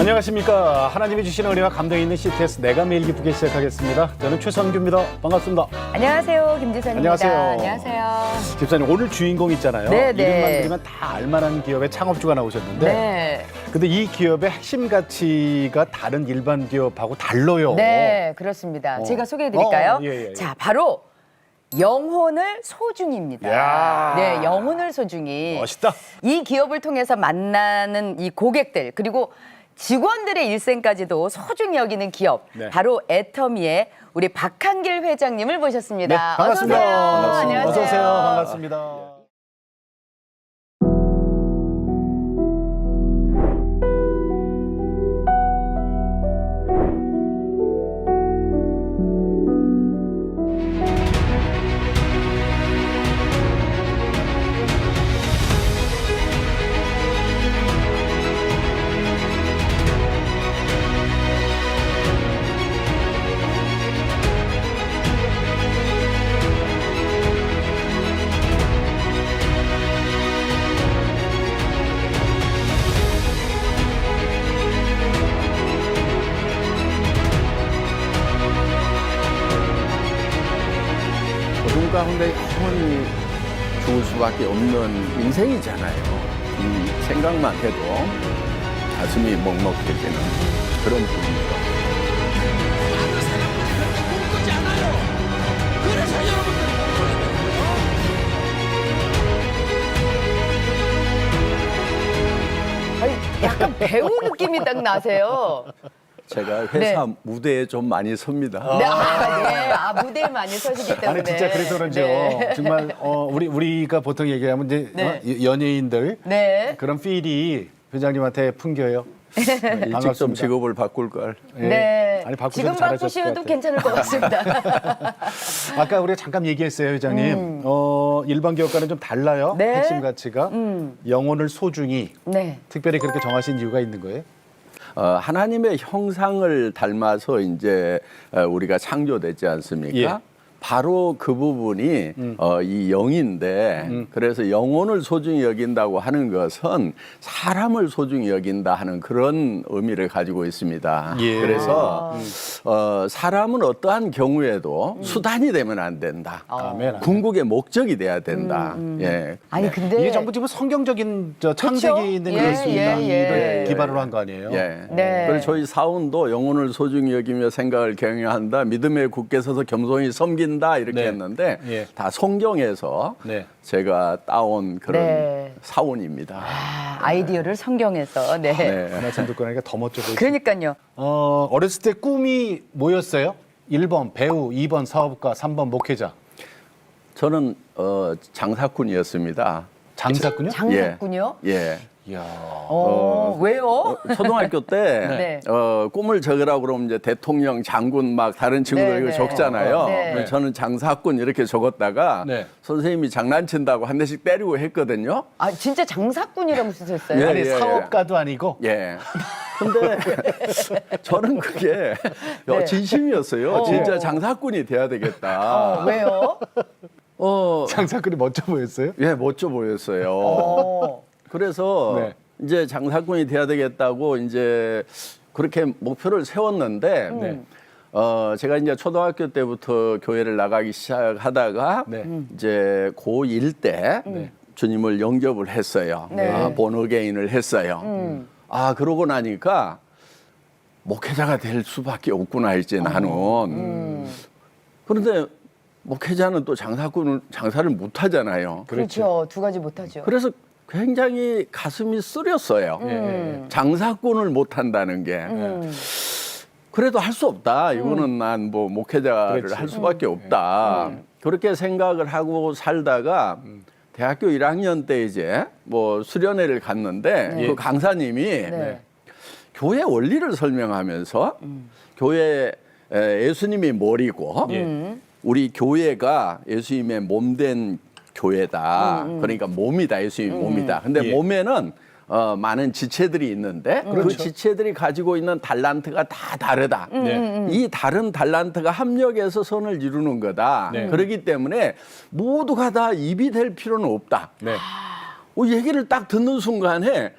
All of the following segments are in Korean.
안녕하십니까. 하나님이 주시는 은혜와 감동이 있는 CTS 내가 매일 기쁘게 시작하겠습니다. 저는 최선규입니다. 반갑습니다. 안녕하세요. 김지선입니다. 안녕하세요. 안녕하세요. 집사님 오늘 주인공 있잖아요. 네, 네. 이름만 들으면 다 알만한 기업의 창업주가 나오셨는데 네. 근데 이 기업의 핵심 가치가 다른 일반 기업하고 달라요. 네, 그렇습니다. 제가 소개해드릴까요? 예. 자, 바로 영혼을 소중입니다. 야. 네, 영혼을 소중히. 멋있다. 이 기업을 통해서 만나는 이 고객들 그리고 직원들의 일생까지도 소중히 여기는 기업. 네. 바로 애터미의 우리 박한길 회장님을 모셨습니다. 네, 반갑습니다. 어서 오세요. 반갑습니다. 안녕하세요. 어서 오세요. 반갑습니다. 어둠 가운데 영원히 죽을 수밖에 없는 인생이잖아요. 이 생각만 해도 가슴이 먹먹해지는 그런 분이죠. 아니, 약간 배우 느낌이 딱 나세요. 제가 회사 무대에 좀 많이 섭니다. 네, 무대에 많이 서시기 때문에. 아니 진짜 그래서 그런지요. 네. 정말 우리가 보통 얘기하면 이제 네. 연예인들 네. 그런 필이 회장님한테 풍겨요. 일찍 좀 반갑습니다. 직업을 바꿀 걸. 예. 네. 아니, 바꾸셔도 지금 잘하셨을 바꾸셔도 것 같아요. 괜찮을 것 같습니다. 아까 우리가 잠깐 얘기했어요, 회장님. 일반 기업과는 좀 달라요. 네. 핵심 가치가 영혼을 소중히 네. 특별히 그렇게 정하신 이유가 있는 거예요? 하나님의 형상을 닮아서 이제 우리가 창조됐지 않습니까? 예. 바로 그 부분이 이 영인데 그래서 영혼을 소중히 여긴다고 하는 것은 사람을 소중히 여긴다 하는 그런 의미를 가지고 있습니다. 예. 그래서 사람은 어떠한 경우에도 수단이 되면 안 된다. 아멘. 궁극의 목적이 돼야 된다. 예. 아니 근데 이게 전부 지금 성경적인 창세기 그쵸? 있는 예, 예수님을 예. 기반으로 한 거 아니에요? 예. 네. 그래서 저희 사원도 영혼을 소중히 여기며 생각을 경영한다. 믿음에 굳게 서서 겸손히 섬긴다 이렇게 네. 했는데 예. 다 성경에서 네. 제가 따온 그런 네. 사원입니다. 아이디어를 성경에서 네. 네. 말씀 듣고 나니까 더 멋져 보이죠. 그러니까요. 어렸을 때 꿈이 뭐였어요? 1번 배우, 2번 사업가, 3번 목회자. 저는 장사꾼이었습니다. 장사꾼요? 장사꾼요? 예. 이야. 왜요? 초등학교 때 네. 꿈을 적으라고 그러면 이제 대통령, 장군 막 다른 친구들 네, 이거 네. 적잖아요. 네. 그래서 저는 장사꾼 이렇게 적었다가 네. 선생님이 장난친다고 한 대씩 때리고 했거든요. 아 진짜 장사꾼이라고 쓰셨어요? 예. 아니 사업가도 아니고 예. 근데 저는 그게 네. 진심이었어요. 진짜 장사꾼이 돼야 되겠다. 왜요? 장사꾼이 멋져 보였어요? 예, 멋져 보였어요. 그래서 네. 이제 장사꾼이 돼야 되겠다고 이제 그렇게 목표를 세웠는데 네. 제가 이제 초등학교 때부터 교회를 나가기 시작하다가 네. 이제 고1 때 주님을 영접을 했어요. 네. 본어게인을 했어요. 그러고 나니까 목회자가 될 수밖에 없구나 했지 나는. 그런데 목회자는 또 장사를 못 하잖아요. 그렇죠. 두 가지 못하죠. 그래서 굉장히 가슴이 쓰렸어요. 장사꾼을 못 한다는 게. 그래도 할 수 없다. 이거는 난 뭐 목회자를 그렇지. 할 수밖에 없다. 그렇게 생각을 하고 살다가 대학교 1학년 때 이제 뭐 수련회를 갔는데 그 강사님이 네. 교회 원리를 설명하면서 교회 예수님이 머리고 우리 교회가 예수님의 몸된 교회다. 그러니까 몸이다. 예수님의 몸이다. 근데 예. 몸에는 많은 지체들이 있는데 그 지체들이 가지고 있는 달란트가 다 다르다. 이 다른 달란트가 합력해서 선을 이루는 거다. 네. 그렇기 때문에 모두가 다 입이 될 필요는 없다. 네. 얘기를 딱 듣는 순간에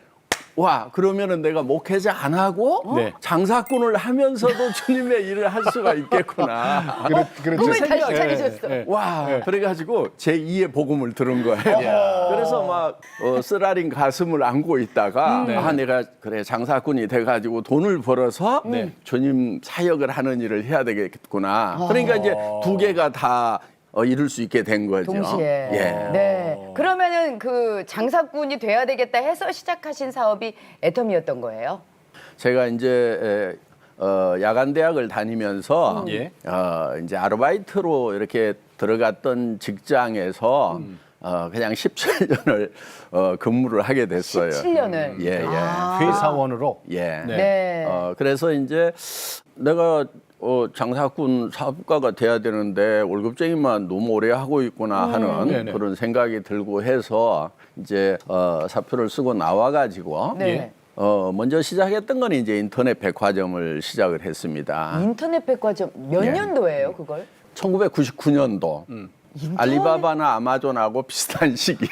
와, 그러면은 내가 목회자 안 하고 네. 장사꾼을 하면서도 주님의 일을 할 수가 있겠구나. 그렇죠. 꿈을 다시 생각- 찾으셨어. 와, 그래가지고 제2의 복음을 들은 거예요. 그래서 막 쓰라린 가슴을 안고 있다가 아, 내가 그래 장사꾼이 돼가지고 돈을 벌어서 주님 사역을 하는 일을 해야 되겠구나. 그러니까 이제 두 개가 다 이룰 수 있게 된 거죠. 동시에. 예. 네. 그러면은 그 장사꾼이 돼야 되겠다 해서 시작하신 사업이 애텀이었던 거예요? 제가 이제 야간 대학을 다니면서 예. 이제 아르바이트로 이렇게 들어갔던 직장에서 그냥 17년을 근무를 하게 됐어요. 17년을. 예, 예. 아. 회사원으로. 예. 네. 네. 그래서 이제 내가 장사꾼 사업가가 돼야 되는데 월급쟁이만 너무 오래 하고 있구나 하는 네네. 그런 생각이 들고 해서 이제 사표를 쓰고 나와가지고 네. 먼저 시작했던 건 이제 인터넷 백화점을 시작을 했습니다. 인터넷 백화점 몇 예. 년도예요, 그걸? 1999년도 알리바바나 아마존하고 비슷한 시기에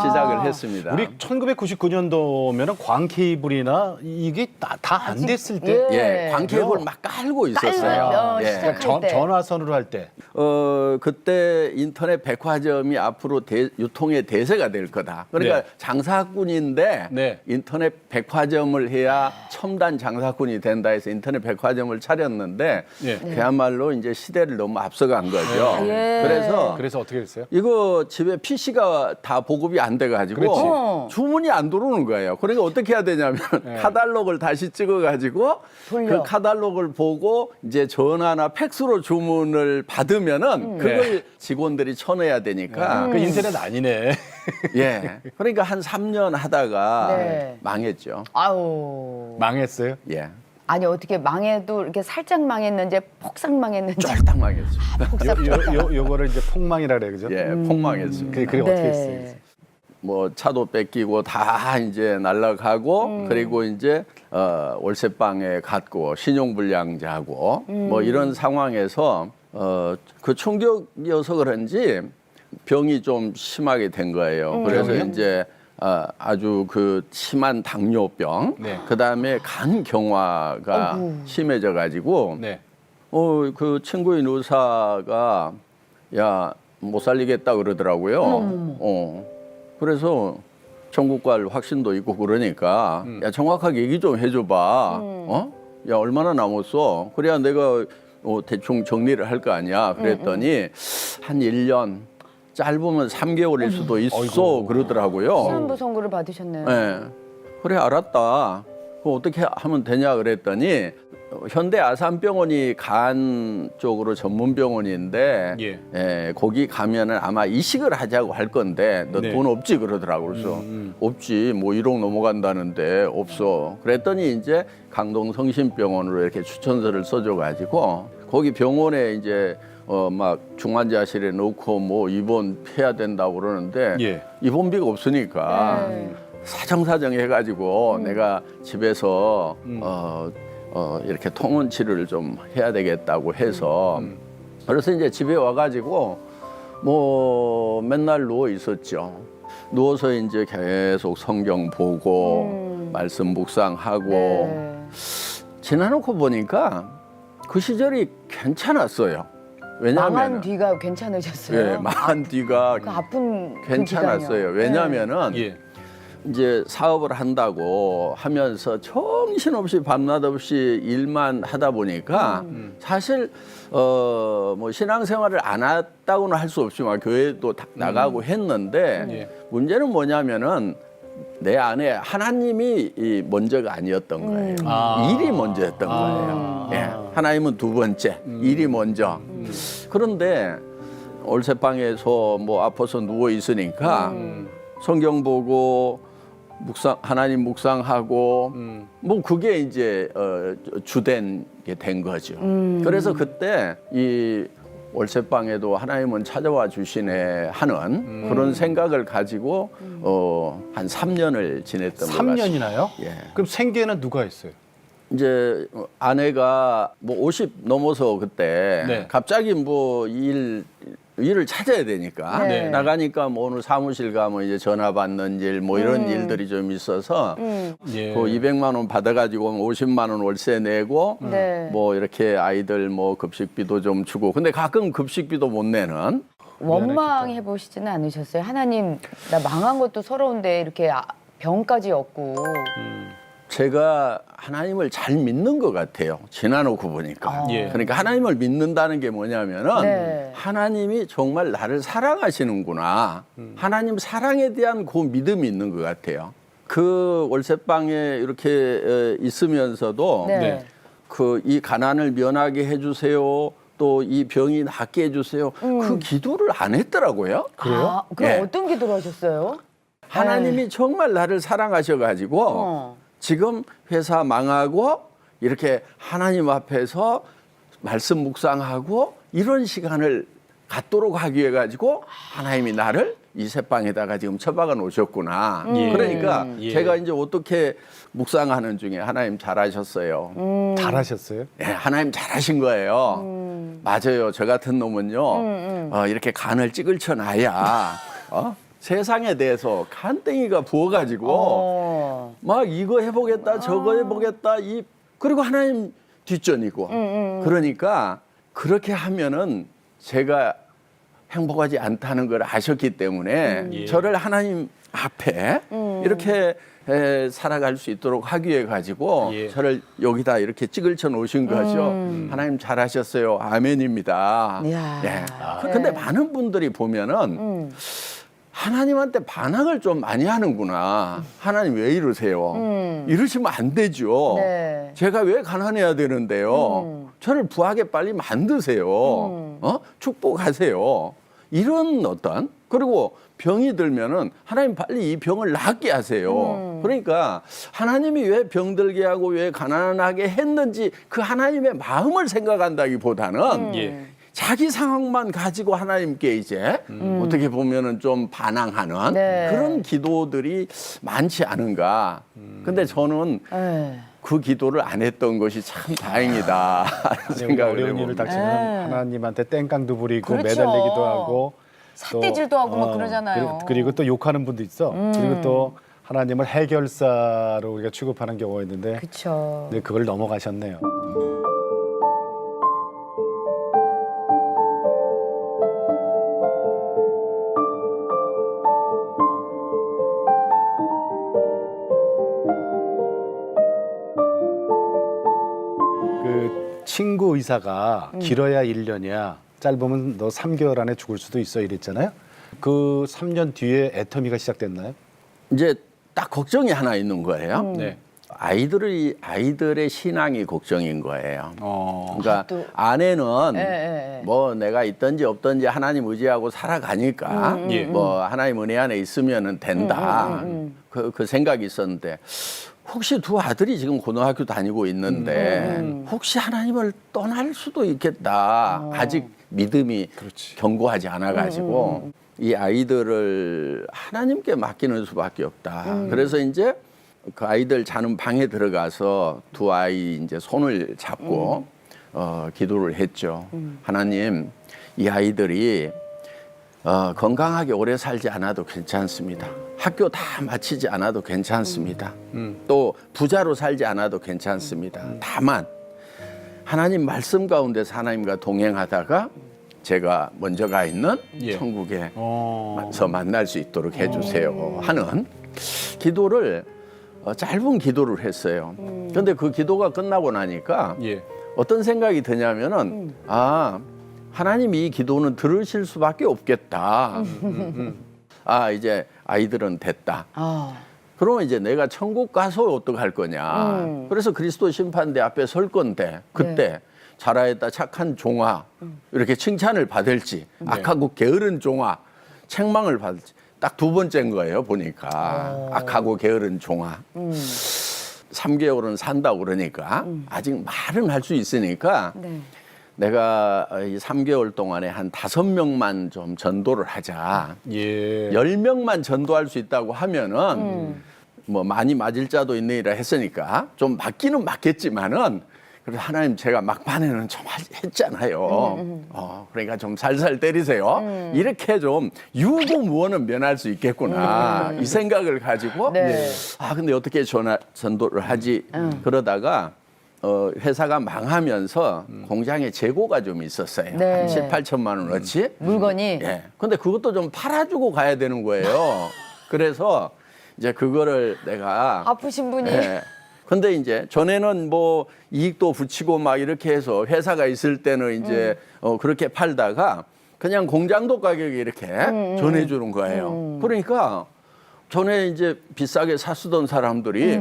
시작을 했습니다. 우리 1999년도면은 광케이블이나 이게 다 안 됐을 때. 예. 예, 광케이블 막 깔고 있었어요. 깔고, 예. 시작할 때. 전화선으로 할 때. 그때 인터넷 백화점이 앞으로 유통의 대세가 될 거다. 그러니까 네. 장사꾼인데 네. 인터넷 백화점을 해야 첨단 장사꾼이 된다 해서 인터넷 백화점을 차렸는데 예. 그야말로 이제 시대를 너무 앞서간 거죠. 예. 그래서 어떻게 됐어요? 이거 집에 PC가 다 보급이 안 돼가지고 그렇지. 주문이 안 들어오는 거예요. 그러니까 어떻게 해야 되냐면 카탈로그를 다시 찍어가지고 돌려. 그 카탈로그를 보고 이제 전화나 팩스로 주문을 받으면은 그걸 직원들이 쳐내야 되니까 그 인터넷 아니네. 예. 그러니까 한 3년 하다가 네. 망했죠. 아우. 망했어요. 예. 아니 어떻게 망해도 이렇게 살짝 망했는지 폭삭 망했는지. 쫄딱 망했죠. 요거를 이제 폭망이라 그래 그죠? 예, 폭망했습니다. 그게 어떻게 했어요? 네. 뭐 차도 뺏기고 다 이제 날라가고 그리고 이제 월세방에 갔고 신용불량자고 뭐 이런 상황에서 그 충격이어서 그런지 병이 좀 심하게 된 거예요. 그래서 병이요? 이제 아주 그 심한 당뇨병, 네. 그다음에 간 경화가 심해져 가지고 네. 그 친구인 의사가 야, 못 살리겠다 그러더라고요. 그래서 천국 갈 확신도 있고 그러니까 야, 정확하게 얘기 좀 해줘봐. 야, 얼마나 남았어? 그래야 내가 대충 정리를 할 거 아니야. 그랬더니 한 1년, 짧으면 3개월일 수도 있어. 어이구. 그러더라고요. 시한부 선고를 받으셨네요. 네. 그래 알았다. 그거 어떻게 하면 되냐 그랬더니 현대 아산병원이 간 쪽으로 전문 병원인데 예. 거기 가면은 아마 이식을 하자고 할 건데 너 네. 돈 없지 그러더라고. 그래서 없지 뭐 1억 넘어간다는데 없어. 그랬더니 이제 강동 성심병원으로 이렇게 추천서를 써줘 가지고 거기 병원에 이제 막 중환자실에 넣고 뭐 입원해야 된다고 그러는데 예. 입원비가 없으니까 사정사정 해가지고 내가 집에서 이렇게 통원 치료를 좀 해야 되겠다고 해서 그래서 이제 집에 와가지고 뭐 맨날 누워 있었죠. 누워서 이제 계속 성경 보고 말씀 묵상하고 네. 지나놓고 보니까 그 시절이 괜찮았어요. 망한 왜냐하면 뒤가 괜찮으셨어요? 예, 망한 뒤가 그 아픈 그 괜찮았어요. 기간이요. 왜냐하면은 예. 이제 사업을 한다고 하면서 정신없이 밤낮 없이 일만 하다 보니까 사실 뭐 신앙생활을 안 했다고는 할 수 없지만 교회도 나가고 했는데 예. 문제는 뭐냐면은 내 안에 하나님이 이 먼저가 아니었던 거예요. 아. 일이 먼저였던 거예요. 예. 하나님은 두 번째, 일이 먼저. 그런데 월세방에서 뭐 아파서 누워 있으니까 성경 보고 하나님 묵상하고 뭐 그게 이제 주된 게 된 거죠. 그래서 그때 이 월세방에도 하나님은 찾아와 주시네 하는 그런 생각을 가지고 한 3년을 지냈던 것 같습니다. 3년이나요? 예. 그럼 생계는 누가 했어요? 이제 아내가 뭐 50 넘어서 그때 네. 갑자기 뭐 일 일을 찾아야 되니까 네. 나가니까 뭐 오늘 사무실 가면 이제 전화 받는 일 뭐 이런 일들이 좀 있어서 예. 그 200만 원 받아가지고 50만 원 월세 내고 네. 뭐 이렇게 아이들 뭐 급식비도 좀 주고 근데 가끔 급식비도 못 내는 원망해 보시지는 않으셨어요? 하나님, 나 망한 것도 서러운데 이렇게 병까지 얻고. 제가 하나님을 잘 믿는 것 같아요. 지나놓고 보니까. 예. 그러니까 하나님을 믿는다는 게 뭐냐면은 네. 하나님이 정말 나를 사랑하시는구나. 하나님 사랑에 대한 그 믿음이 있는 것 같아요. 그 월세방에 이렇게 있으면서도 네. 그 이 가난을 면하게 해주세요. 또 이 병이 낫게 해주세요. 그 기도를 안 했더라고요. 그래요? 그럼 예. 어떤 기도를 하셨어요? 하나님이 정말 나를 사랑하셔가지고 어. 지금 회사 망하고 이렇게 하나님 앞에서 말씀 묵상하고 이런 시간을 갖도록 하기 위해 가지고 하나님이 나를 이 새방에다가 지금 처박아 놓으셨구나. 그러니까 예. 제가 이제 어떻게 묵상하는 중에 하나님 잘하셨어요. 잘하셨어요? 예, 하나님 잘하신 거예요. 맞아요. 저 같은 놈은요. 이렇게 간을 찌글쳐 놔야 세상에 대해서 간땡이가 부어가지고 막 이거 해보겠다 저거 해보겠다 그리고 하나님 뒷전이고 그러니까 그렇게 하면은 제가 행복하지 않다는 걸 아셨기 때문에 예. 저를 하나님 앞에 이렇게 살아갈 수 있도록 하기 위해 가지고 예. 저를 여기다 이렇게 찌글쳐 놓으신 거죠. 하나님 잘하셨어요. 아멘입니다. 이야. 예. 네. 근데 많은 분들이 보면은 하나님한테 반항을 좀 많이 하는구나. 하나님 왜 이러세요? 이러시면 안 되죠. 네. 제가 왜 가난해야 되는데요? 저를 부하게 빨리 만드세요. 축복하세요. 이런 그리고 병이 들면은 하나님 빨리 이 병을 낫게 하세요. 그러니까 하나님이 왜 병들게 하고 왜 가난하게 했는지 그 하나님의 마음을 생각한다기보다는 예. 자기 상황만 가지고 하나님께 이제 어떻게 보면은 좀 반항하는 네. 그런 기도들이 많지 않은가. 근데 저는 네. 그 기도를 안 했던 것이 참 다행이다 생각을 어려운 일을 해봅니다. 닥치면 네. 하나님한테 땡깡도 부리고 그렇죠. 매달리기도 하고 삿대질도 하고 막 그러잖아요. 그리고 또 욕하는 분도 있어. 그리고 또 하나님을 해결사로 우리가 취급하는 경우가 있는데 그렇죠. 네, 그걸 넘어가셨네요. 그 친구 의사가 길어야 1년이야. 짧으면 너 3개월 안에 죽을 수도 있어 이랬잖아요. 그 3년 뒤에 애터미가 시작됐나요? 이제 딱 걱정이 하나 있는 거예요. 네. 아이들의 신앙이 걱정인 거예요. 그러니까 또- 아내는 예. 뭐 내가 있든지 없든지 하나님 의지하고 살아가니까 예. 뭐 하나님 은혜 안에 있으면 된다. 그 생각이 있었는데 혹시 두 아들이 지금 고등학교 다니고 있는데 혹시 하나님을 떠날 수도 있겠다. 아직 믿음이 그렇지. 견고하지 않아가지고 이 아이들을 하나님께 맡기는 수밖에 없다. 그래서 이제 그 아이들 자는 방에 들어가서 두 아이 이제 손을 잡고 기도를 했죠. 하나님, 이 아이들이 건강하게 오래 살지 않아도 괜찮습니다. 학교 다 마치지 않아도 괜찮습니다. 또 부자로 살지 않아도 괜찮습니다. 다만 하나님 말씀 가운데서 하나님과 동행하다가 제가 먼저 가 있는 예. 천국에서 만날 수 있도록 해주세요 하는 기도를 짧은 기도를 했어요. 그런데 그 기도가 끝나고 나니까 예. 어떤 생각이 드냐면은 하나님이 이 기도는 들으실 수밖에 없겠다. 이제 아이들은 됐다. 그러면 이제 내가 천국 가서 어떡할 거냐. 그래서 그리스도 심판대 앞에 설 건데 그때 잘하였다 착한 종아 이렇게 칭찬을 받을지 악하고 게으른 종아 책망을 받을지 딱 두 번째인 거예요 보니까. 악하고 게으른 종아 3개월은 산다고 그러니까 아직 말은 할 수 있으니까 네. 내가 이 3개월 동안에 한 5명만 좀 전도를 하자. 예. 10명만 전도할 수 있다고 하면은 뭐 많이 맞을 자도 있느니라 했으니까 좀 맞기는 맞겠지만은 그래서 하나님 제가 막판에는 좀 했잖아요. 그러니까 좀 살살 때리세요. 이렇게 좀 유고무원은 면할 수 있겠구나. 이 생각을 가지고 네. 근데 어떻게 전도를 하지? 그러다가 회사가 망하면서 공장에 재고가 좀 있었어요. 네. 한 7, 8천만 원어치. 물건이 예. 근데 그것도 좀 팔아주고 가야 되는 거예요. 그래서 이제 그거를 내가 아프신 분이 예. 근데 이제 전에는 뭐 이익도 붙이고 막 이렇게 해서 회사가 있을 때는 이제 그렇게 팔다가 그냥 공장도 가격에 이렇게 전해주는 거예요. 그러니까 전에 이제 비싸게 샀던 사람들이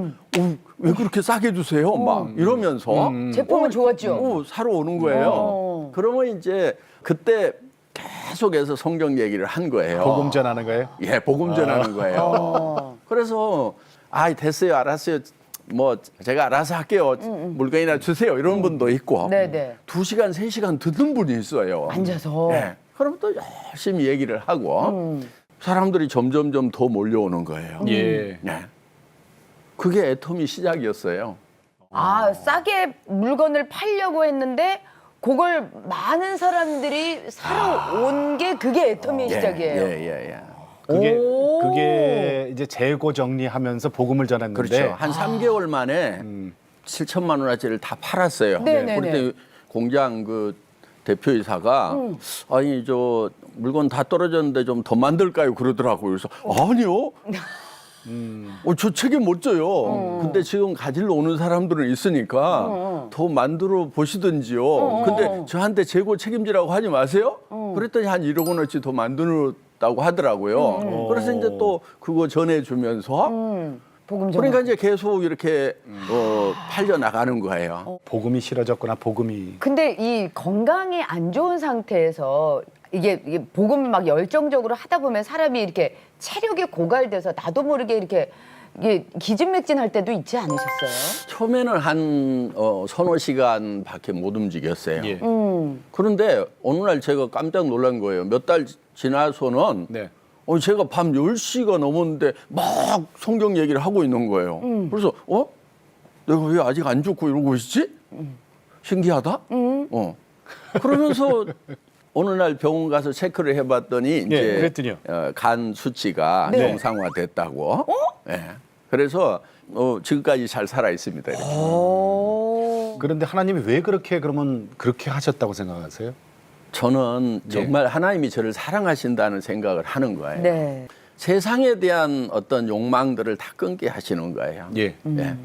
왜 그렇게 싸게 주세요? 막 이러면서 제품은 좋았죠. 사러 오는 거예요. 그러면 이제 그때 계속해서 성경 얘기를 한 거예요. 복음 전하는 거예요? 예, 복음 전하는 거예요. 그래서 됐어요, 알았어요. 뭐 제가 알아서 할게요. 물건이나 주세요. 이런 분도 있고. 네네. 2시간, 3시간 듣는 분이 있어요. 앉아서. 예. 그럼 또 열심히 얘기를 하고 사람들이 점점점 더 몰려오는 거예요. 예. 예. 그게 애터미 시작이었어요. 싸게 물건을 팔려고 했는데 그걸 많은 사람들이 사러 온 게 그게 애터미의 시작이에요. 예. 그게 이제 재고 정리하면서 복음을 전했는데 그렇죠. 한 3개월 만에 7천만 원어치를 다 팔았어요. 네네네. 그때 공장 그 대표이사가 아니 저 물건 다 떨어졌는데 좀 더 만들까요? 그러더라고요. 그래서 아니요. 저 책임 못 져요. 근데 지금 가지러 오는 사람들은 있으니까 더 만들어 보시든지요. 근데 저한테 재고 책임지라고 하지 마세요. 그랬더니 한 1억 원어치 더 만들었다고 하더라고요. 그래서 이제 또 그거 전해주면서 복음 전. 그러니까 이제 계속 이렇게 팔려 나가는 거예요. 복음이 실어졌구나. 복음이. 근데 이 건강이 안 좋은 상태에서 이게 복음을 막 열정적으로 하다 보면 사람이 이렇게 체력이 고갈돼서 나도 모르게 이렇게 이게 기진맥진할 때도 있지 않으셨어요? 처음에는 한 서너 시간밖에 못 움직였어요. 예. 그런데 어느 날 제가 깜짝 놀란 거예요. 몇 달 지나서는 네. 제가 밤 10시가 넘었는데 막 성경 얘기를 하고 있는 거예요. 그래서 내가 왜 아직 안 죽고 이러고 있지? 신기하다? 그러면서 어느 날 병원 가서 체크를 해봤더니 이제 그랬더니요. 간 수치가 네. 정상화됐다고. 예. 그래서 지금까지 잘 살아 있습니다. 이렇게. 그런데 하나님이 왜 그렇게 그러면 그렇게 하셨다고 생각하세요? 저는 정말 하나님이 저를 사랑하신다는 생각을 하는 거예요. 네. 세상에 대한 어떤 욕망들을 다 끊게 하시는 거예요. 예. 예.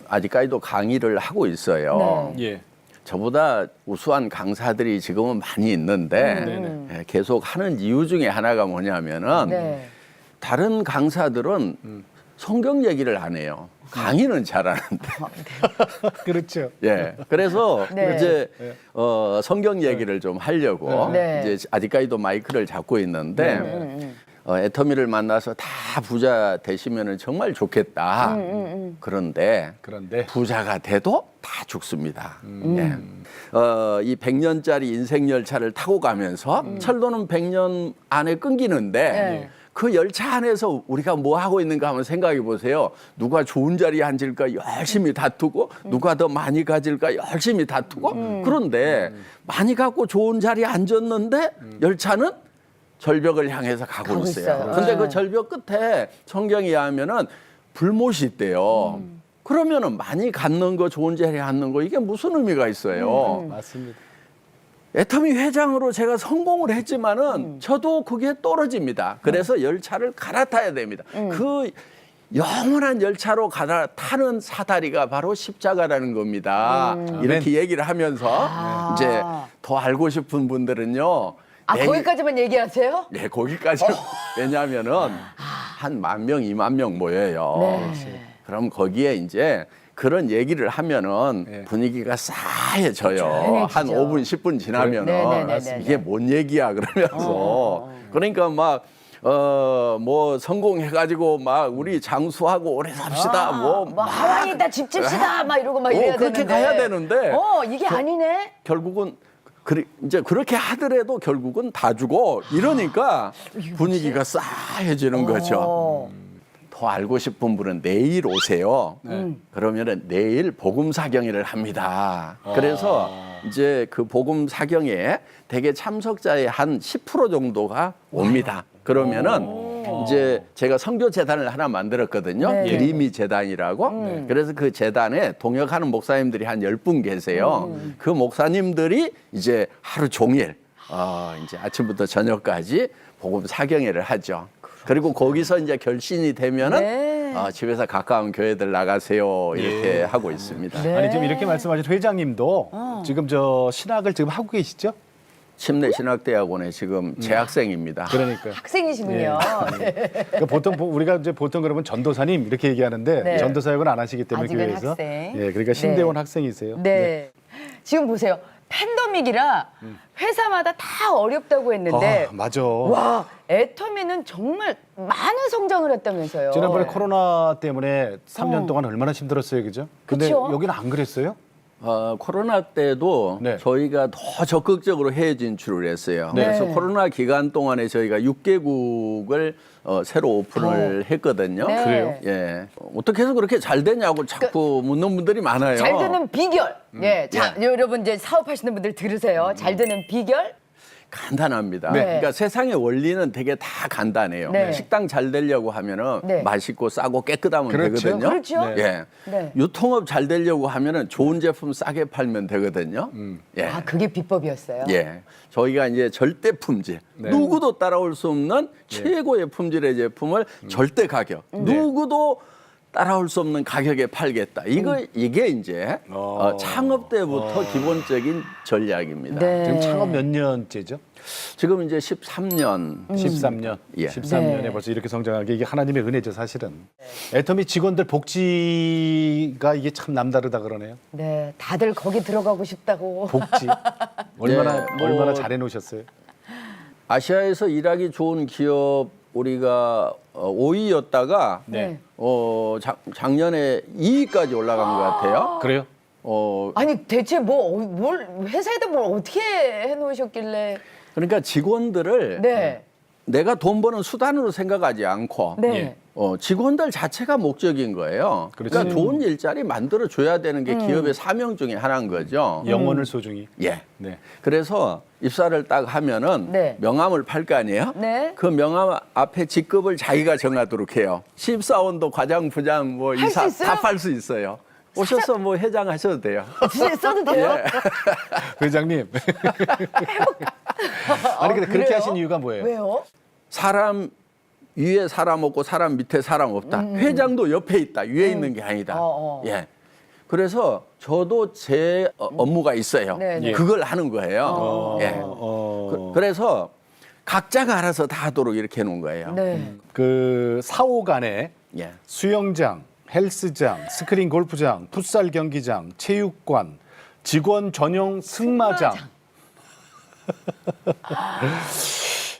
아직까지도 강의를 하고 있어요. 예. 저보다 우수한 강사들이 지금은 많이 있는데 예, 계속 하는 이유 중에 하나가 뭐냐면은 네. 다른 강사들은 성경 얘기를 안 해요. 강의는 잘하는데. 그렇죠. 예. 그래서 네. 이제 성경 얘기를 좀 하려고 네. 이제 아직까지도 마이크를 잡고 있는데 애터미를 만나서 다 부자 되시면은 정말 좋겠다. 그런데 부자가 돼도 다 죽습니다. 예. 이 100년짜리 인생 열차를 타고 가면서 철도는 100년 안에 끊기는데 네. 그 열차 안에서 우리가 뭐 하고 있는가 한번 생각해 보세요. 누가 좋은 자리에 앉을까 열심히 다투고 누가 더 많이 가질까 열심히 다투고 그런데 많이 갖고 좋은 자리에 앉았는데 열차는 절벽을 향해서 가고 있어요. 근데 그 절벽 끝에 성경에 의하면은 불못이 있대요. 그러면은 많이 갖는 거 좋은 자리에 앉는 거 이게 무슨 의미가 있어요? 맞습니다. 애터미 회장으로 제가 성공을 했지만은 저도 그게 떨어집니다. 그래서 열차를 갈아타야 됩니다. 그 영원한 열차로 갈아타는 사다리가 바로 십자가라는 겁니다. 이렇게 얘기를 하면서 이제 더 알고 싶은 분들은요. 거기까지만 얘기하세요? 네, 거기까지. 왜냐하면은 한 10,000명, 20,000명 모여요. 네. 그럼 거기에 이제 그런 얘기를 하면은 분위기가 싸해져요. 한 5분, 10분 지나면은 네네네네. 이게 뭔 얘기야 그러면서 그러니까 막 뭐 성공해가지고 막 우리 장수하고 오래 삽시다 뭐 하와이에다 집 집시다 막 이러고 막 이래야 그렇게 되는데. 가야 되는데 이게 아니네. 결국은 이제 그렇게 하더라도 결국은 다 주고 이러니까 분위기가 싸해지는 거죠. 더 알고 싶은 분은 내일 오세요. 그러면은 내일 복음 사경회를 합니다. 그래서 이제 그 복음 사경회에 대개 참석자의 한 10% 정도가 옵니다. 그러면은 이제 제가 선교 재단을 하나 만들었거든요. 네. 드리미 재단이라고. 그래서 그 재단에 동역하는 목사님들이 한 10분 계세요. 그 목사님들이 이제 하루 종일 이제 아침부터 저녁까지 복음 사경회를 하죠. 그리고 거기서 이제 결신이 되면은 네. 집에서 가까운 교회들 나가세요 이렇게 예. 하고 있습니다. 네. 아니 지금 이렇게 말씀하신 회장님도 지금 저 신학을 지금 하고 계시죠? 침례신학대학원에 지금 재학생입니다. 그러니까요. 학생이시군요. 네. 그러니까 보통 우리가 이제 보통 그러면 전도사님 이렇게 얘기하는데 네. 전도 사역은 안 하시기 때문에 아직은 교회에서 학생. 예, 그러니까 신대원 네. 학생이세요. 네. 지금 보세요. 팬데믹이라 회사마다 다 어렵다고 했는데 맞아. 와, 애터미는 정말 많은 성장을 했다면서요. 지난번에 코로나 때문에 3년 동안 얼마나 힘들었어요, 그죠? 근데 그쵸? 여기는 안 그랬어요? 코로나 때도 네. 저희가 더 적극적으로 해외 진출을 했어요. 네. 그래서 코로나 기간 동안에 저희가 6개국을 새로 오픈을 했거든요. 네. 그래요? 예. 어떻게 해서 그렇게 잘 되냐고 자꾸 묻는 분들이 많아요. 잘 되는 비결. 예, 자, 여러분 이제 사업하시는 분들 들으세요. 잘 되는 비결. 간단합니다. 네. 그러니까 세상의 원리는 되게 다 간단해요. 네. 식당 잘 되려고 하면은 네. 맛있고 싸고 깨끗하면 그렇죠. 되거든요. 그렇죠. 네. 예. 네. 유통업 잘 되려고 하면은 좋은 제품 싸게 팔면 되거든요. 예. 아, 그게 비법이었어요. 예. 저희가 이제 절대 품질, 네. 누구도 따라올 수 없는 최고의 품질의 제품을 절대 가격, 누구도 따라올 수 없는 가격에 팔겠다. 이게 이제 창업 때부터 기본적인 전략입니다. 네. 지금 창업 몇 년째죠? 지금 이제 13년. 13년. 예. 13년에 네. 벌써 이렇게 성장하게 이게 하나님의 은혜죠, 사실은. 애터미 직원들 복지가 이게 참 남다르다 그러네요. 네, 다들 거기 들어가고 싶다고. 복지. 얼마나 뭐- 얼마나 잘해 놓으셨어요? 아시아에서 일하기 좋은 기업 우리가 5위였다가 네. 작년에 2위까지 올라간 것 같아요. 그래요? 아니 대체 뭘 회사에다 뭘 어떻게 해놓으셨길래? 그러니까 직원들을 네, 내가 돈 버는 수단으로 생각하지 않고 네. 예. 직원들 자체가 목적인 거예요. 그렇지. 그러니까 좋은 일자리 만들어 줘야 되는 게 기업의 사명 중에 하나인 거죠. 영혼을 소중히. 예. 네. 그래서 입사를 딱 하면은 네. 명함을 팔 거 아니에요? 네. 그 명함 앞에 직급을 자기가 정하도록 해요. 신입사원도 과장, 부장, 뭐 할수 이사 있어요? 다 팔 수 있어요. 오셔서 뭐 회장 하셔도 돼요. 진짜 써도 돼요? 예. 회장님. 아니 근데 그렇게 그래요? 하신 이유가 뭐예요? 왜요? 사람 위에 사람 없고 사람 밑에 사람 없다. 회장도 옆에 있다. 위에 있는 게 아니다. 예. 그래서 저도 제 업무가 있어요. 네, 네. 그걸 하는 거예요. 예. 그래서 각자가 알아서 다 하도록 이렇게 해놓은 거예요. 네. 그 사오 간에 예. 수영장, 헬스장, 스크린 골프장, 풋살 경기장, 체육관, 직원 전용 승마장.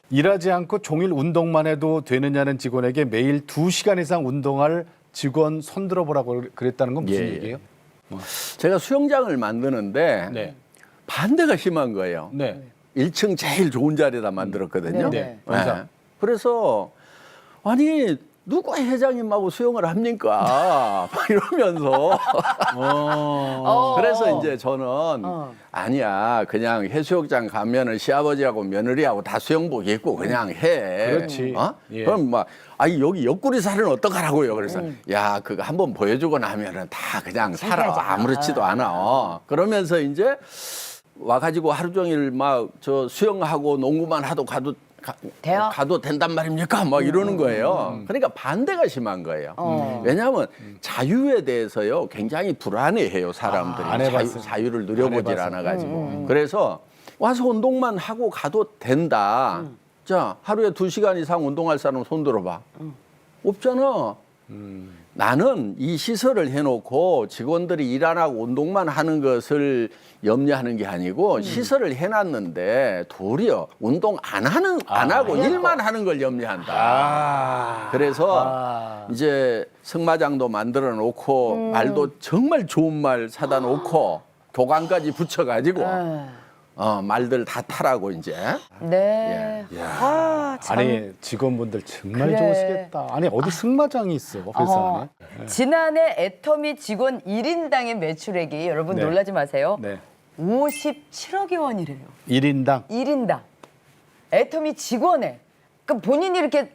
일하지 않고 종일 운동만 해도 되느냐는 직원에게 매일 2시간 이상 운동할 직원 손들어 보라고 그랬다는 건 무슨 예, 예. 얘기예요? 제가 수영장을 만드는데 네. 반대가 심한 거예요. 네. 1층 제일 좋은 자리에다 만들었거든요. 네, 네. 네. 그래서 아니 누가 회장님하고 수영을 합니까? 막 이러면서 그래서 이제 저는 아니야 그냥 해수욕장 가면은 시아버지하고 며느리하고 다 수영복 입고 그냥 해. 그렇지. 예. 그럼 막 아니 여기 옆구리 살은 어떡하라고요? 그래서 야 그거 한번 보여주고 나면은 다 그냥 살아 아무렇지도 않아. 그러면서 이제 와가지고 하루 종일 막 저 수영하고 농구만 하도 돼요? 가도 된단 말입니까? 막 이러는 거예요. 그러니까 반대가 심한 거예요. 왜냐하면 자유에 대해서요 굉장히 불안해해요 사람들이. 안 해봤어요. 자유를 누려보질 안 해봤어요. 않아가지고. 그래서 와서 운동만 하고 가도 된다. 자 하루에 2시간 이상 운동할 사람 손 들어봐. 없잖아. 나는 이 시설을 해놓고 직원들이 일 안 하고 운동만 하는 것을 염려하는 게 아니고 시설을 해놨는데 도리어 운동 안 하고 일만 하는 걸 염려한다. 그래서 이제 승마장도 만들어 놓고 말도 정말 좋은 말 사다 놓고 교관까지 붙여가지고 말들 다 타라고 이제. 네. 아, 참. 아니 직원분들 정말 그래. 좋으시겠다. 아니 어디 승마장이 있어 회사 안에. 지난해 애터미 직원 1인당의 매출액이 여러분 네. 놀라지 마세요. 네. 57억여 원이래요. 1인당 1인당. 애터미 직원에. 그러니까 본인이 이렇게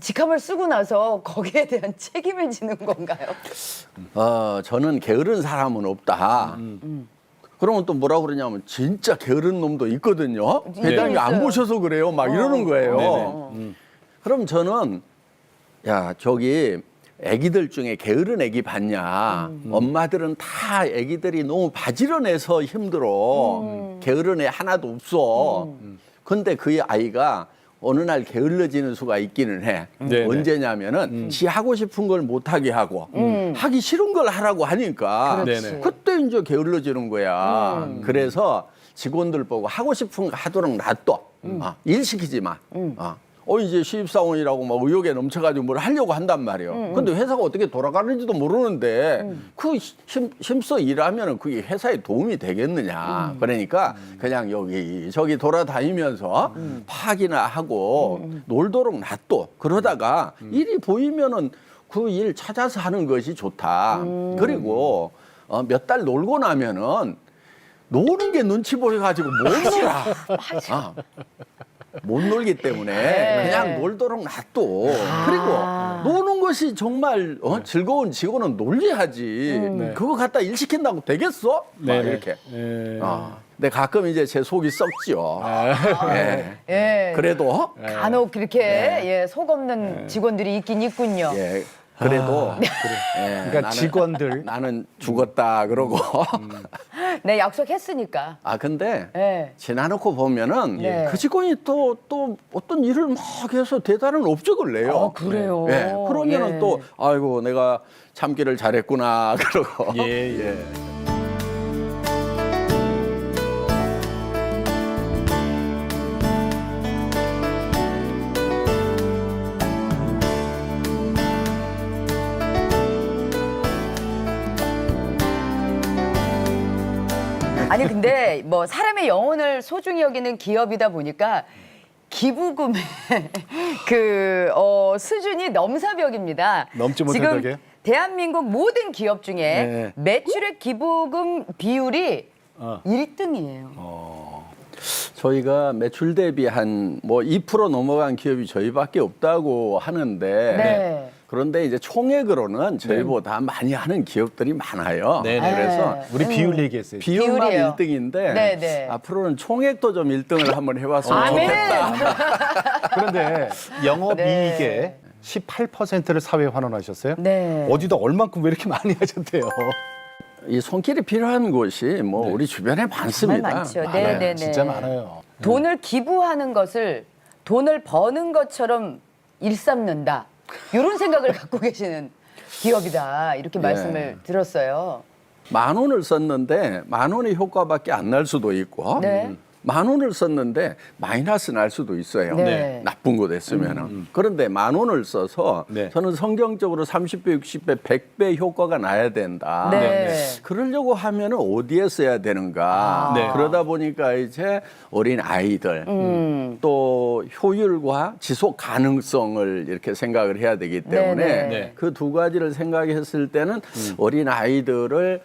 직함을 쓰고 나서 거기에 대한 책임을 지는 건가요? 저는 게으른 사람은 없다. 그러면 또 뭐라 그러냐면 진짜 게으른 놈도 있거든요. 회장님 안 있어요. 보셔서 그래요. 막 이러는 거예요. 네네. 그럼 저는 야 저기 애기들 중에 게으른 애기 봤냐? 엄마들은 다 애기들이 너무 바지런해서 힘들어. 게으른 애 하나도 없어. 근데 그 아이가 어느 날 게을러지는 수가 있기는 해. 네네. 언제냐면은 지 하고 싶은 걸 못하게 하고 하기 싫은 걸 하라고 하니까 그렇지. 네네. 그때 이제 게을러지는 거야. 그래서 직원들 보고 하고 싶은 거 하도록 놔둬. 일 시키지 마. 이제 신입사원이라고 막 의욕에 넘쳐가지고 뭘 하려고 한단 말이에요. 근데 회사가 어떻게 돌아가는지도 모르는데 그 힘써 일하면은 그게 회사에 도움이 되겠느냐. 그러니까 그냥 여기 저기 돌아다니면서 파악이나 하고 놀도록 놔둬. 그러다가 일이 보이면은 그 일 찾아서 하는 것이 좋다. 그리고 몇 달 놀고 나면은 노는 게 눈치 보여가지고 못 놀아. 못 놀기 때문에 그냥 놀도록 놔둬. 그리고 노는 것이 정말 즐거운 직원은 놀려야지. 그거 갖다 일 시킨다고 되겠어? 막 네네. 이렇게. 예. 근데 가끔 이제 제 속이 썩지요. 예. 예. 그래도 간혹 그렇게 예, 속 없는 직원들이 있긴 있군요. 예. 그래도 예, 그러니까 직원들 나는 죽었다 그러고 네, 약속했으니까. 근데 예. 지나놓고 보면은 네. 그 직원이 또 어떤 일을 막 해서 대단한 업적을 내요. 그래요? 예. 그러면은 예. 또 아이고 내가 참기를 잘했구나 그러고. 예. 아니 근데 뭐 사람의 영혼을 소중히 여기는 기업이다 보니까 기부금의 수준이 넘사벽입니다. 넘지 못할 지금 벽이에요? 대한민국 모든 기업 중에 네. 매출액 기부금 비율이 어. 1등이에요. 저희가 매출 대비 한 뭐 2% 넘어간 기업이 저희밖에 없다고 하는데 네. 그런데 이제 총액으로는 저희보다 많이 하는 기업들이 많아요. 네네. 그래서 우리 비율 얘기했어요. 비율만 비율이에요. 1등인데 네네. 앞으로는 총액도 좀 1등을 한번 해봤으면 아멘. 좋겠다. 그런데 영업이익의 네. 18%를 사회에 환원하셨어요? 네. 어디다 얼만큼 왜 이렇게 많이 하셨대요? 이 손길이 필요한 곳이 뭐 우리 주변에 많습니다. 정말 많죠. 많아요. 네네네. 진짜 많아요. 돈을 기부하는 것을 돈을 버는 것처럼 일삼는다. 이런 생각을 갖고 계시는 기업이다. 이렇게 말씀을 들었어요. 10,000원을 썼는데 10,000원의 효과밖에 안 날 수도 있고 네. 10,000원을 썼는데 마이너스 날 수도 있어요. 네. 나쁜 거 됐으면. 그런데 10,000원을 써서 네. 저는 성경적으로 30배, 60배, 100배 효과가 나야 된다. 네. 그러려고 하면은 어디에 써야 되는가. 네. 그러다 보니까 이제 어린 아이들 또 효율과 지속 가능성을 이렇게 생각을 해야 되기 때문에 네네. 네. 그 두 가지를 생각했을 때는 어린 아이들을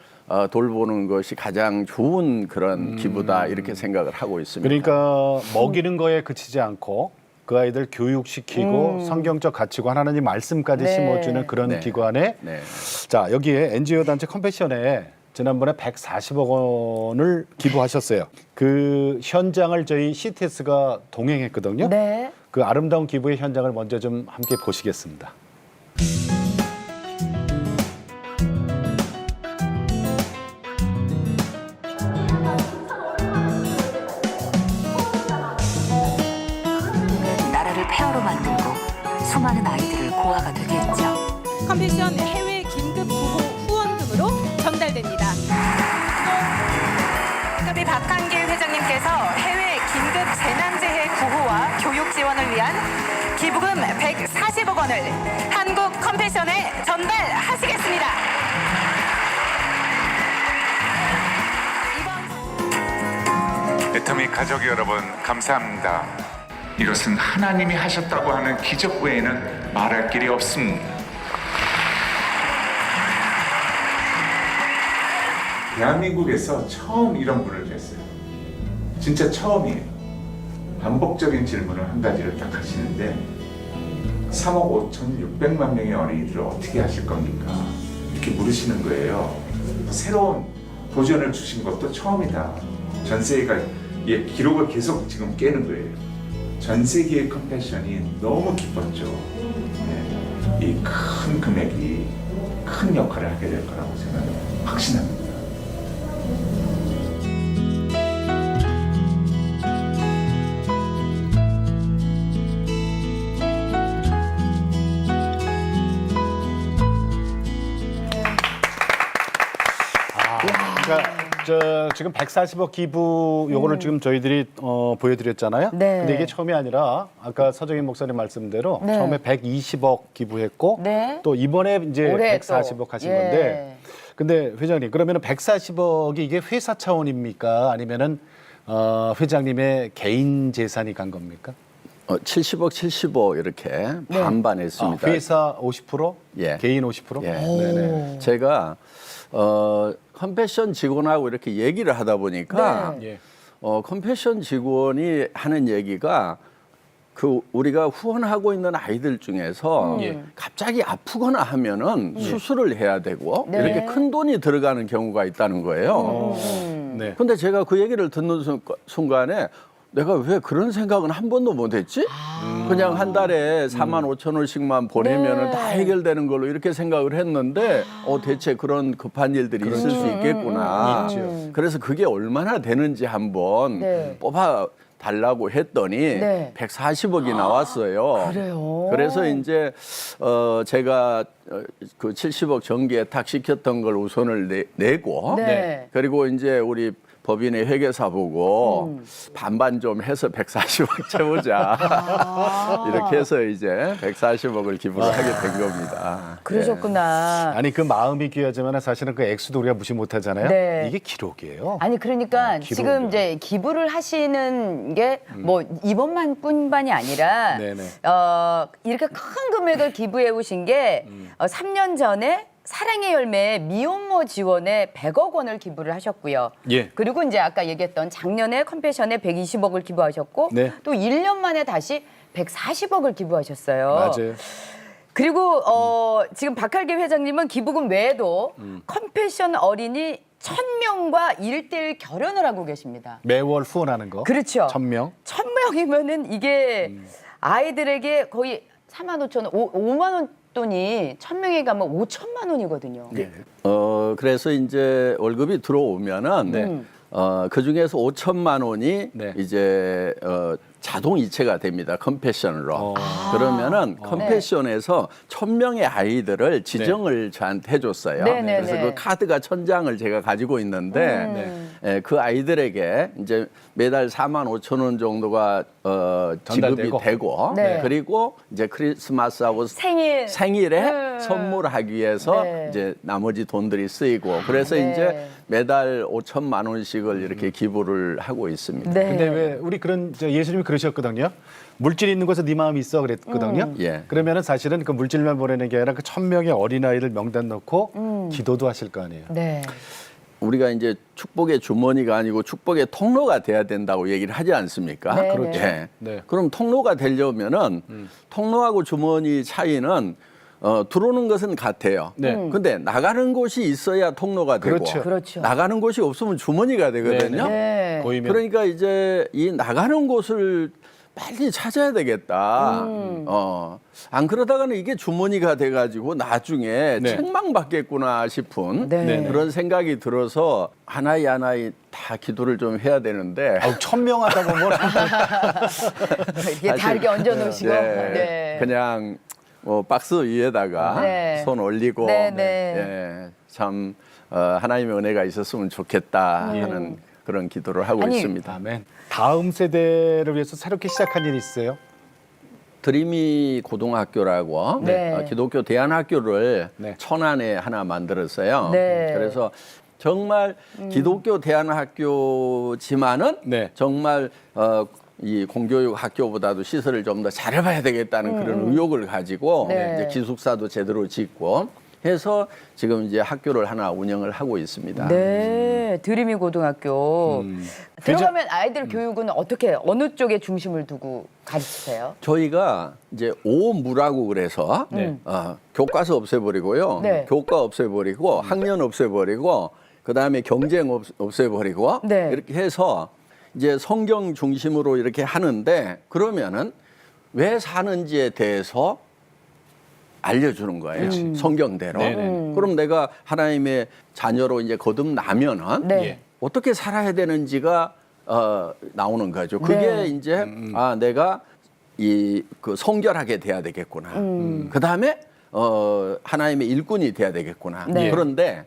돌보는 것이 가장 좋은 그런 기부다 이렇게 생각을 하고 있습니다. 그러니까 먹이는 거에 그치지 않고 그 아이들 교육시키고 성경적 가치관 하나님 말씀까지 네. 심어주는 그런 네. 기관에 네. 자 여기에 NGO 단체 컴패션에 지난번에 140억 원을 기부하셨어요. 그 현장을 저희 CTS가 동행했거든요. 네. 그 아름다운 기부의 현장을 먼저 좀 함께 보시겠습니다. 나라를 폐허로 만들고 수많은 아이들을 고아가 되게 했죠. 컴패션 해외 긴급 구호 후원금으로 전달됩니다. 특히 박한길 회장님께서 해외 긴급 재난재해 구호와 교육 지원을 위한 기부금 140억 원을 한국 컴패션에 전달하시겠습니다. 이번 오토미 가족 여러분 감사합니다. 이것은 하나님이 하셨다고 하는 기적 외에는 말할 길이 없습니다. 대한민국에서 처음 이런 분을 뵀어요. 진짜 처음이에요. 반복적인 질문을 한 가지를 딱 하시는데 3억 5,600만 명의 어린이들을 어떻게 하실 겁니까? 이렇게 물으시는 거예요. 새로운 도전을 주신 것도 처음이다. 전 세계가 기록을 계속 지금 깨는 거예요. 전 세계의 컴패션이 너무 기뻤죠. 이 큰 금액이 큰 역할을 하게 될 거라고 저는 확신합니다. 그러니까 지금 140억 기부 요거를 지금 저희들이 보여드렸잖아요. 네. 근데 이게 처음이 아니라 아까 서정인 목사님 말씀대로 네. 처음에 120억 기부했고 네. 또 이번에 이제 올해 140억 또. 하신 예. 건데 근데 회장님 그러면은 140억이 이게 회사 차원입니까? 아니면은 회장님의 개인 재산이 간 겁니까? 70억, 75 이렇게 반반했습니다. 회사 50%, 예. 개인 50%? 예. 네네. 제가 컴패션 직원하고 이렇게 얘기를 하다 보니까 네. 예. 컴패션 직원이 하는 얘기가 그 우리가 후원하고 있는 아이들 중에서 예. 갑자기 아프거나 하면은 수술을 해야 되고 네. 이렇게 큰 돈이 들어가는 경우가 있다는 거예요. 네. 근데 제가 그 얘기를 듣는 순간에 내가 왜 그런 생각은 한 번도 못 했지? 그냥 한 달에 4만 5천 원씩만 보내면은 네. 다 해결되는 걸로 이렇게 생각을 했는데 대체 그런 급한 일들이 있을 수 있겠구나. 있죠. 그래서 그게 얼마나 되는지 한번 네. 뽑아 달라고 했더니 네. 140억이 나왔어요. 그래요? 그래서 이제 제가 그 70억 정기예탁 시켰던 걸 우선을 내고 네. 그리고 이제 우리 법인의 회계사 보고 반반 좀 해서 140억 채우자. 이렇게 해서 이제 140억을 기부를 하게 된 겁니다. 그러셨구나. 아니 그 마음이 귀하지만 사실은 그 액수도 우리가 무시 못하잖아요. 네. 이게 기록이에요. 아니 그러니까 기록이요. 지금 이제 기부를 하시는 게 뭐 이번만 뿐만이 아니라 네네. 이렇게 큰 금액을 기부해 오신 게 3년 전에 사랑의 열매 미혼모 지원에 100억 원을 기부를 하셨고요. 예. 그리고 이제 아까 얘기했던 작년에 컴패션에 120억을 기부하셨고 네. 또 1년 만에 다시 140억을 기부하셨어요. 맞아요. 그리고 지금 박할기 회장님은 기부금 외에도 컴패션 어린이 1,000명과 1대1 결연을 하고 계십니다. 매월 후원하는 거. 그렇죠. 1,000명. 1,000명이면은 이게 아이들에게 거의 45,000원, 5만 원 돈이 1,000명에 가면 5천만 원이거든요. 네. 그래서 이제 월급이 들어오면은 그 중에서 5천만 원이 네. 이제 자동 이체가 됩니다. 컴패션으로. 그러면은 컴패션에서 1,000명의 아이들을 지정을 저한테 해줬어요. 네네네. 그래서 그 카드가 1,000장을 제가 가지고 있는데 그 아이들에게 이제 매달 4만 5천 원 정도가 지급이 전달되고. 되고 네. 그리고 이제 크리스마스하고 네. 생일에 선물하기 위해서 네. 이제 나머지 돈들이 쓰이고 그래서 네. 이제 매달 5천만 원씩을 이렇게 기부를 하고 있습니다. 네. 근데 왜 우리 그런 예수님이 그러셨거든요. 물질이 있는 곳에 네 마음이 있어 그랬거든요. 예. 그러면은 사실은 그 물질만 보내는 게 아니라 그 1,000명의 어린아이를 명단 넣고 기도도 하실 거 아니에요. 네. 우리가 이제 축복의 주머니가 아니고 축복의 통로가 돼야 된다고 얘기를 하지 않습니까? 네, 그렇죠. 예. 네. 그럼 통로가 되려면은 통로하고 주머니 차이는 들어오는 것은 같아요. 네. 근데 나가는 곳이 있어야 통로가 되고 그렇죠. 그렇죠. 나가는 곳이 없으면 주머니가 되거든요. 네. 보이면 그러니까 이제 이 나가는 곳을 빨리 찾아야 되겠다. 안 그러다가는 이게 주머니가 돼가지고 나중에 네. 책망받겠구나 싶은 네. 그런 생각이 들어서 하나이 하나이 다 기도를 좀 해야 되는데 아우 1,000명 하다 보면 이게 다 이렇게 얹어 놓으시고. 네, 네. 그냥 박스 위에다가 네. 손 올리고 네, 네. 예, 참 하나님의 은혜가 있었으면 좋겠다 하는 그런 기도를 하고 아니, 있습니다. 아멘. 다음 세대를 위해서 새롭게 시작한 일이 있어요? 드림이 고등학교라고 네. 기독교 대안학교를 네. 천안에 하나 만들었어요. 네. 그래서 정말 기독교 대안학교지만은 네. 정말 이 공교육 학교보다도 시설을 좀 더 잘해봐야 되겠다는 그런 의욕을 가지고 네. 이제 기숙사도 제대로 짓고 해서 지금 이제 학교를 하나 운영을 하고 있습니다. 네, 드림이 고등학교. 들어가면 아이들 교육은 어떻게 어느 쪽에 중심을 두고 가르치세요? 저희가 이제 오무라고 그래서 네. 교과서 없애버리고요, 네. 교과 없애버리고 학년 없애버리고 그 다음에 경쟁 없애버리고 네. 이렇게 해서 이제 성경 중심으로 이렇게 하는데 그러면은 왜 사는지에 대해서 알려주는 거예요. 성경대로. 네네. 그럼 내가 하나님의 자녀로 이제 거듭나면은 네. 예. 어떻게 살아야 되는지가 나오는 거죠. 그게 네. 이제 내가 그 성결하게 돼야 되겠구나. 그 다음에 하나님의 일꾼이 돼야 되겠구나. 네. 그런데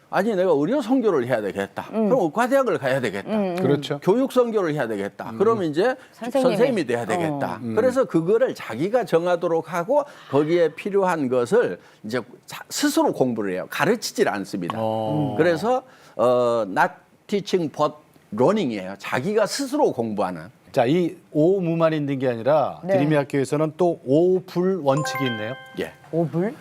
아니 내가 의료 성교를 해야 되겠다. 그럼 의과대학을 가야 되겠다. 그렇죠. 교육 선교를 해야 되겠다. 그러면 이제 선생님이 돼야 되겠다. 그래서 그거를 자기가 정하도록 하고 거기에 필요한 것을 이제 스스로 공부를 해요. 가르치질 않습니다. 그래서 not teaching but learning이에요. 자기가 스스로 공부하는. 자, 이 오무만 있는 게 아니라 네. 드림이 학교에서는 또 오불 원칙이 있네요. 예. 오불?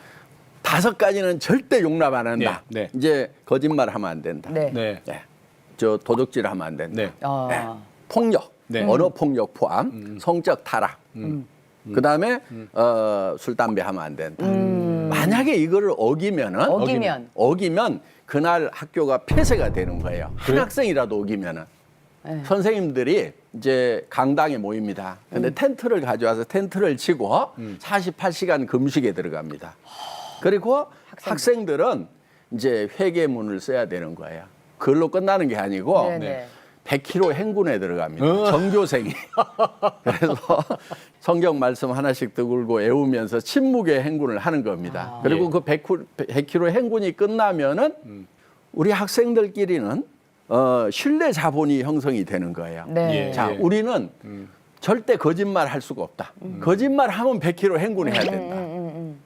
5가지는 절대 용납 안 한다. 네, 네. 이제 거짓말하면 안 된다. 네. 네. 네. 저 도둑질하면 안 된다. 네. 아. 폭력, 네. 언어 폭력 포함, 성적 타락. 그다음에 술 담배 하면 안 된다. 만약에 이거를 어기면 그날 학교가 폐쇄가 되는 거예요. 한 학생이라도 어기면은 네. 선생님들이 이제 강당에 모입니다. 근데 텐트를 가져와서 텐트를 치고 48시간 금식에 들어갑니다. 그리고 학생들은 이제 회계문을 써야 되는 거예요. 그걸로 끝나는 게 아니고 네네. 100km 행군에 들어갑니다. 전교생이. 그래서 성경 말씀 하나씩 들고 외우면서 침묵의 행군을 하는 겁니다. 그리고 그 100km 행군이 끝나면은 우리 학생들끼리는 신뢰 자본이 형성이 되는 거예요. 네. 예. 자, 우리는 절대 거짓말 할 수가 없다. 거짓말 하면 100km 행군해야 된다.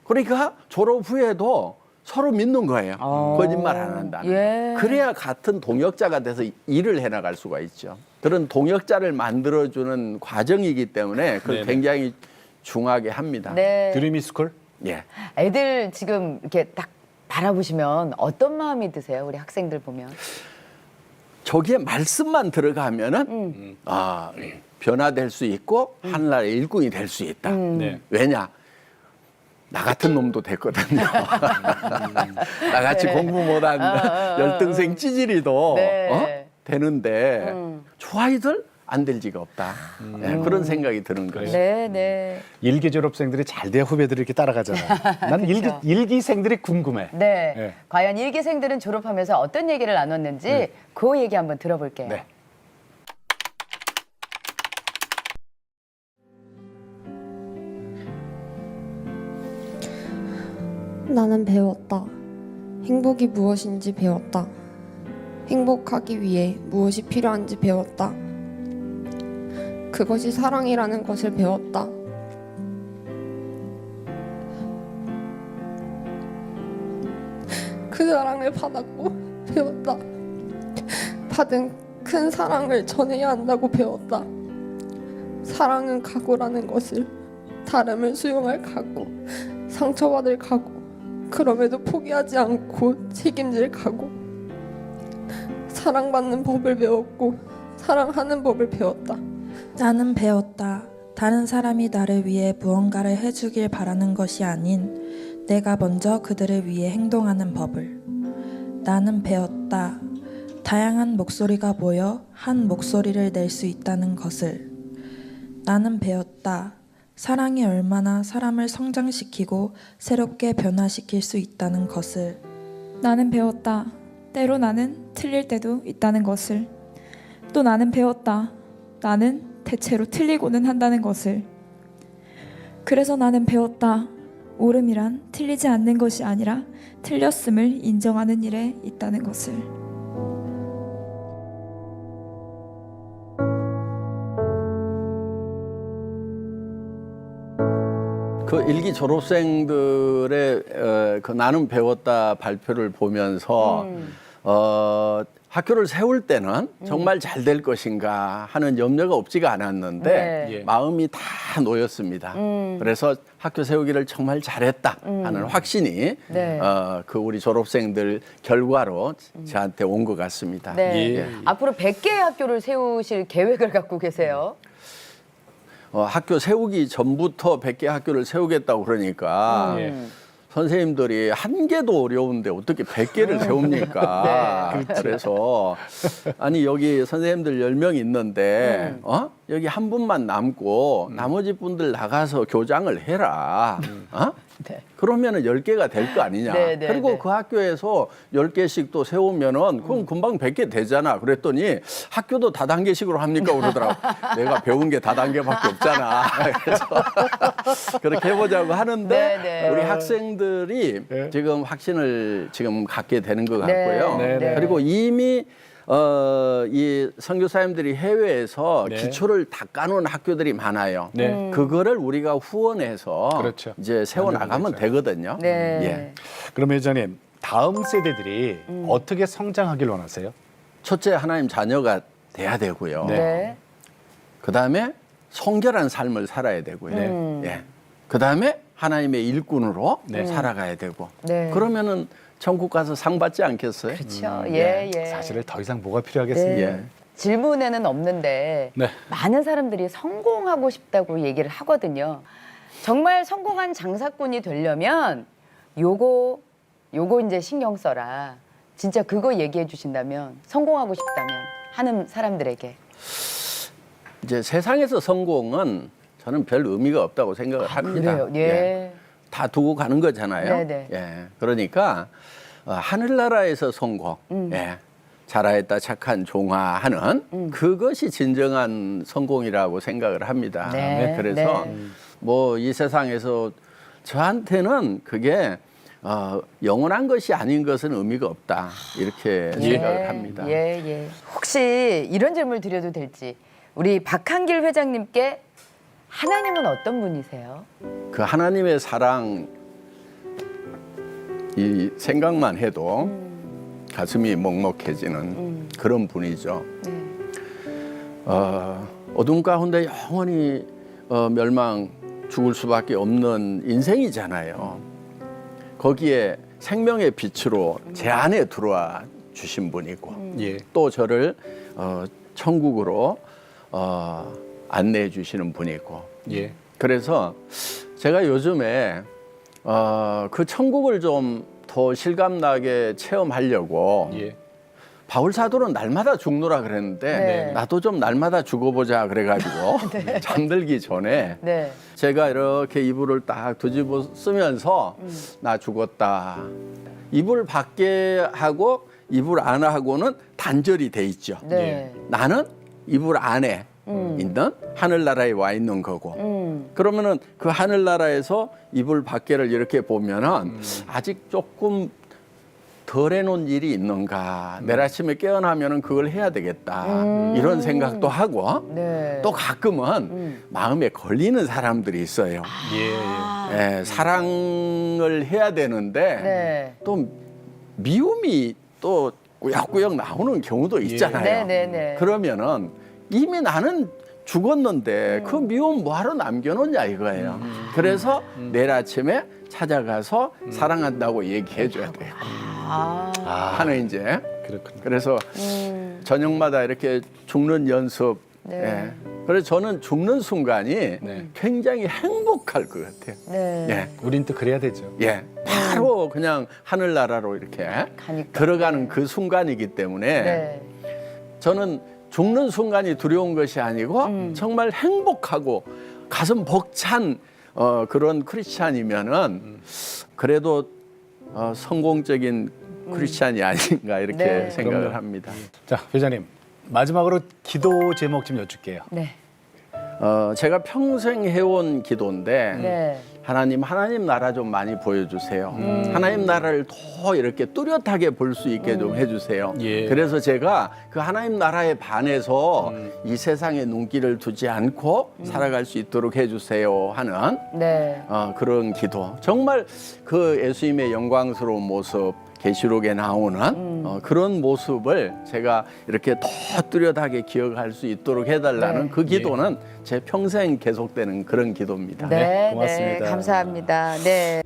그러니까 졸업 후에도 서로 믿는 거예요. 거짓말 안 한다. 예. 그래야 같은 동역자가 돼서 일을 해나갈 수가 있죠. 그런 동역자를 만들어주는 과정이기 때문에 그걸 네네. 굉장히 중하게 합니다. 네. 드림이 스쿨? 예. 애들 지금 이렇게 딱 바라보시면 어떤 마음이 드세요? 우리 학생들 보면. 저기에 말씀만 들어가면은 변화될 수 있고 하늘나라의 일꾼이 될 수 있다. 네. 왜냐? 나 같은 놈도 됐거든요. 나같이 네. 공부 못한 열등생 찌질이도 네. 되는데 저 아이들 안 될 리가 없다. 네, 그런 생각이 드는 거예요. 네, 네. 일기 졸업생들이 잘 돼야 후배들이 이렇게 따라가잖아요. 난 일기생들이 궁금해. 네. 네. 과연 일기생들은 졸업하면서 어떤 얘기를 나눴는지 그 얘기 한번 들어볼게요. 네. 나는 배웠다. 행복이 무엇인지 배웠다. 행복하기 위해 무엇이 필요한지 배웠다. 그것이 사랑이라는 것을 배웠다. 그 사랑을 받았고 배웠다. 받은 큰 사랑을 전해야 한다고 배웠다. 사랑은 각오라는 것을, 다름을 수용할 각오, 상처받을 각오, 그럼에도 포기하지 않고 책임질 각오. 사랑받는 법을 배웠고 사랑하는 법을 배웠다. 나는 배웠다. 다른 사람이 나를 위해 무언가를 해주길 바라는 것이 아닌 내가 먼저 그들을 위해 행동하는 법을. 나는 배웠다. 다양한 목소리가 모여 한 목소리를 낼 수 있다는 것을. 나는 배웠다. 사랑이 얼마나 사람을 성장시키고 새롭게 변화시킬 수 있다는 것을. 나는 배웠다. 때로 나는 틀릴 때도 있다는 것을. 또 나는 배웠다. 나는 대체로 틀리고는 한다는 것을. 그래서 나는 배웠다. 옳음이란 틀리지 않는 것이 아니라 틀렸음을 인정하는 일에 있다는 것을. 그 일기 졸업생들의 그 나는 배웠다 발표를 보면서 학교를 세울 때는 정말 잘 될 것인가 하는 염려가 없지가 않았는데 네. 예. 마음이 다 놓였습니다. 그래서 학교 세우기를 정말 잘했다 하는 확신이 네. 그 우리 졸업생들 결과로 저한테 온 것 같습니다. 네. 예. 앞으로 100개의 학교를 세우실 계획을 갖고 계세요. 학교 세우기 전부터 100개 학교를 세우겠다고 그러니까 예. 선생님들이 한 개도 어려운데 어떻게 100개를 세웁니까? 그래서 아니 여기 선생님들 10명 있는데 여기 한 분만 남고 나머지 분들 나가서 교장을 해라. 네. 그러면은 10개가 될 거 아니냐. 네, 네, 그리고 네. 그 학교에서 10개씩 또 세우면은 그럼 금방 100개 되잖아. 그랬더니 학교도 다단계식으로 합니까? 그러더라고. 내가 배운 게 다단계밖에 없잖아. 그래서 그렇게 해보자고 하는데 네, 네. 우리 학생들이 네. 지금 확신을 지금 갖게 되는 것 네, 같고요. 네, 네. 그리고 이미 이 선교사님들이 해외에서 네. 기초를 닦아놓은 학교들이 많아요. 네. 그거를 우리가 후원해서 그렇죠. 이제 세워 나가면 거죠. 되거든요. 네. 예. 그럼 회장님 다음 세대들이 어떻게 성장하길 원하세요? 첫째 하나님 자녀가 돼야 되고요. 네. 네. 그다음에 성결한 삶을 살아야 되고요. 예. 그다음에 하나님의 일꾼으로 네. 살아가야 되고. 네. 그러면 천국 가서 상 받지 않겠어요? 그렇죠. 예, 예. 사실은 더 이상 뭐가 필요하겠습니까? 네. 예. 질문에는 없는데 네. 많은 사람들이 성공하고 싶다고 얘기를 하거든요. 정말 성공한 장사꾼이 되려면 요거 이제 신경 써라. 진짜 그거 얘기해 주신다면 성공하고 싶다면 하는 사람들에게. 이제 세상에서 성공은 저는 별 의미가 없다고 생각을 합니다. 그래요. 예. 다 두고 가는 거잖아요. 네네. 예. 그러니까 하늘나라에서 성공, 예. 잘하였다 착한 종아하는 그것이 진정한 성공이라고 생각을 합니다. 네, 그래서 네. 뭐 이 세상에서 저한테는 그게 영원한 것이 아닌 것은 의미가 없다 이렇게 생각을 합니다. 예, 예. 혹시 이런 질문을 드려도 될지 우리 박한길 회장님께 하나님은 어떤 분이세요? 그 하나님의 사랑 이 생각만 해도 가슴이 먹먹해지는 그런 분이죠. 네. 어둠 가운데 영원히 멸망 죽을 수밖에 없는 인생이잖아요. 거기에 생명의 빛으로 제 안에 들어와 주신 분이고 예. 또 저를 천국으로 안내해 주시는 분이고 예. 그래서 제가 요즘에 그 천국을 좀 더 실감나게 체험하려고 예. 바울 사도는 날마다 죽노라 그랬는데 네. 나도 좀 날마다 죽어보자 그래가지고 잠들기 전에 네. 제가 이렇게 이불을 딱 뒤집어 쓰면서 나 죽었다. 이불 밖에 하고 이불 안에 하고는 단절이 돼 있죠. 네. 나는 이불 안에 있는 하늘나라에 와 있는 거고 그러면은 그 하늘나라에서 이불 밖에를 이렇게 보면은 아직 조금 덜 해놓은 일이 있는가 내일 아침에 깨어나면은 그걸 해야 되겠다 이런 생각도 하고 네. 또 가끔은 마음에 걸리는 사람들이 있어요. 예, 사랑을 해야 되는데 네. 또 미움이 또 꾸역꾸역 나오는 경우도 있잖아요. 네, 네, 네. 그러면은 이미 나는 죽었는데 그 미움 뭐하러 남겨놓냐 이거예요. 그래서 내일 아침에 찾아가서 사랑한다고 얘기해줘야 돼요. 아. 하는 이제 그렇군요. 그래서 저녁마다 이렇게 죽는 연습. 네. 예. 그래서 저는 죽는 순간이 네. 굉장히 행복할 것 같아요. 네. 예. 우린 또 그래야 되죠. 예, 바로 그냥 하늘나라로 이렇게 가니까. 들어가는 그 순간이기 때문에 네. 저는 죽는 순간이 두려운 것이 아니고 정말 행복하고 가슴 벅찬 그런 크리스찬이면은 그래도 성공적인 크리스찬이 아닌가 이렇게 네. 생각을 그럼요. 합니다. 자, 회장님 마지막으로 기도 제목 좀 여쭐게요. 네. 제가 평생 해온 기도인데 네. 하나님 나라 좀 많이 보여주세요. 하나님 나라를 더 이렇게 뚜렷하게 볼 수 있게 좀 해주세요. 예. 그래서 제가 그 하나님 나라에 반해서 이 세상에 눈길을 두지 않고 살아갈 수 있도록 해주세요 하는 네. 그런 기도. 정말 그 예수님의 영광스러운 모습, 계시록에 나오는 그런 모습을 제가 이렇게 더 뚜렷하게 기억할 수 있도록 해달라는 네. 그 기도는 제 평생 계속되는 그런 기도입니다. 네, 고맙습니다. 네, 감사합니다. 네.